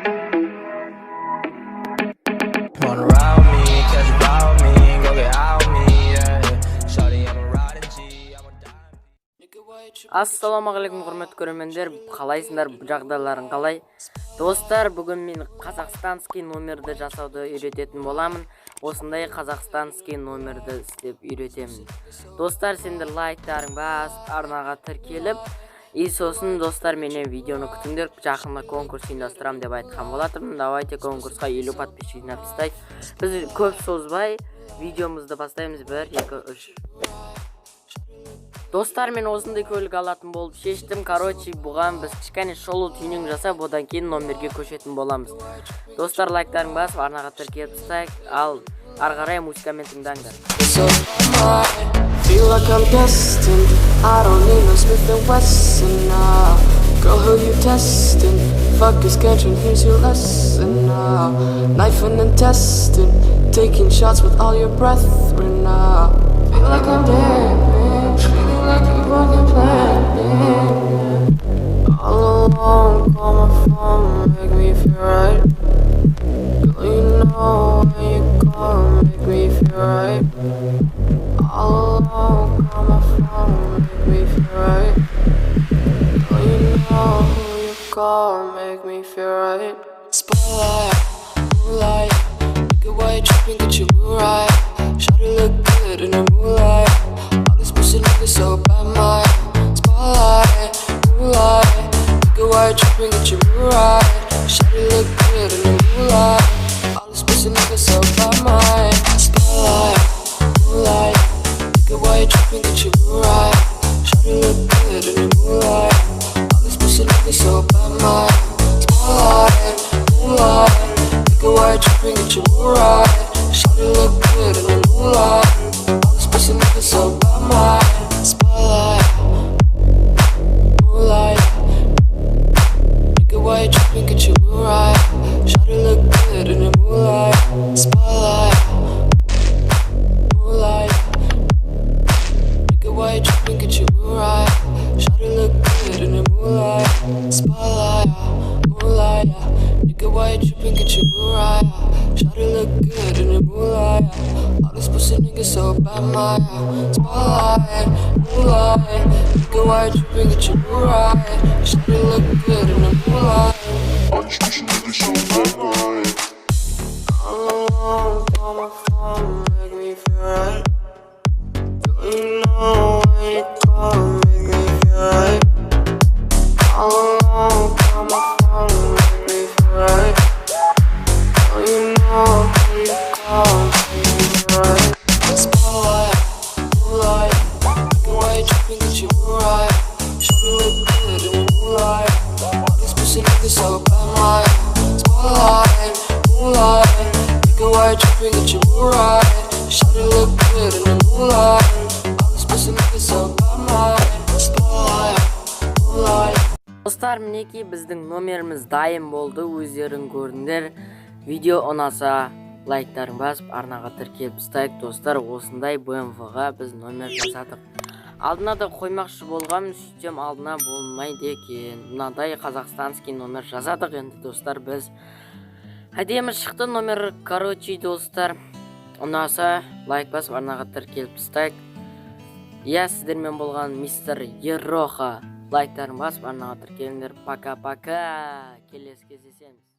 Wanna ride with me, catch a vibe with me, go get out with me, yeah. Shawty, I'm a riding G, I'm a dime. Ассаламағалейкум құрметті көрермендер, қалайсыңдар, жағдайларың қалай? Достар, бүгін мен қазақстански номерді жасауды үйрететін боламын. Осындай қазақстански номерді істеп үйретемін. Достар, сендер лайктарың бас, арнага тіркеліп, сосын достар менен видеоны күтіңдер, жақында конкурс ұйымдастырамын деп айтқан болатырмын. Давайте конкурсқа 50 подписчик жинап тастайық. Біз көп созбай видеомызды бастаймыз. 1, 2, 3. Достар, мен осындай көлік алатын болып шештім. Короче, бұған біз кішкене шолу түйнең жасап, одан кейін номерге көшетін боламыз. Достар, лайктарын басып, арнага тіркеліп тастайық. Ал ары қарай музыкамен тыңдаңдар. Feel like I'm destined. I don't need no Smith & Wesson now. Girl, who you testing? Fuck your schedule, here's your lesson now. Knife and intestine, taking shots with all your brethren now. Feel like I'm dead, man. Feeling like you fucking planning. All alone, call my phone, make me feel right. Girl, you know when you call, make me feel right. All alone, call my phone, make me feel right. Girl, you know who you call, make me feel right. Spotlight, moonlight, make it white, tripping, get your mood right. Shawty look good in the moonlight. All these pussy niggas so bad, my spotlight, moonlight, make it white, tripping, get your mood right. Shawty look good in the moonlight. All these pussy niggas so bad, my spotlight, moonlight, make it white, tripping, get your mood right. Shawty look good in the moonlight. All these pussy niggas so bad, my spotlight, moonlight, make it white, tripping, get your mood right. Shawty look good in the moonlight. All these pussy niggas so bad, my spotlight, moonlight, make it white, tripping, get your mood right. Shawty look good in the moonlight. Spotlight, moonlight, make it white, tripping, get your mood right. Shawty look good in the moonlight. Spotlight, moonlight, make it white, tripping, get your mood right. Shawty look good in the moonlight. All these pussy niggas so bad, my spotlight, moonlight, make it white, tripping, get your mood right. Shawty look good in the moonlight. All these pussy niggas so bad, my all alone, call my phone, make me feel right. Girl, you know when you call, make me feel right. All alone, call my phone, make me feel right. Girl, you know when you call, make me feel right. Spotlight, moonlight, make it white, tripping, get your mood right. Shawty look good in the moonlight. All these pussy niggas so bad, my spotlight, moonlight, make it white, tripping, get your mood right. Shawty look good in the moonlight. All these pussy niggas so bad, my spotlight, moonlight. Достар, мінекей біздің номеріміз дайын болды, өздерің көрдіңдер. Видео ұнаса, лайктарын басып, арнага тіркеліп тастайық. Достар, осындай BMW-ға біз номер жасадық. Алдына да қоймақшы болғам, сөйтсем алдына болмайды екен. Мынадай қазақстански номер жасадық. Енді достар, біз әдемі шықты номер. Короче, достар, ұнаса, лайк басып, арнага тіркеліп тастайық. Сіздермен болған мистер Ероха. Лайктарын басып, арнага тіркеліңдер. Пока-пока. Келесі кездесеміз.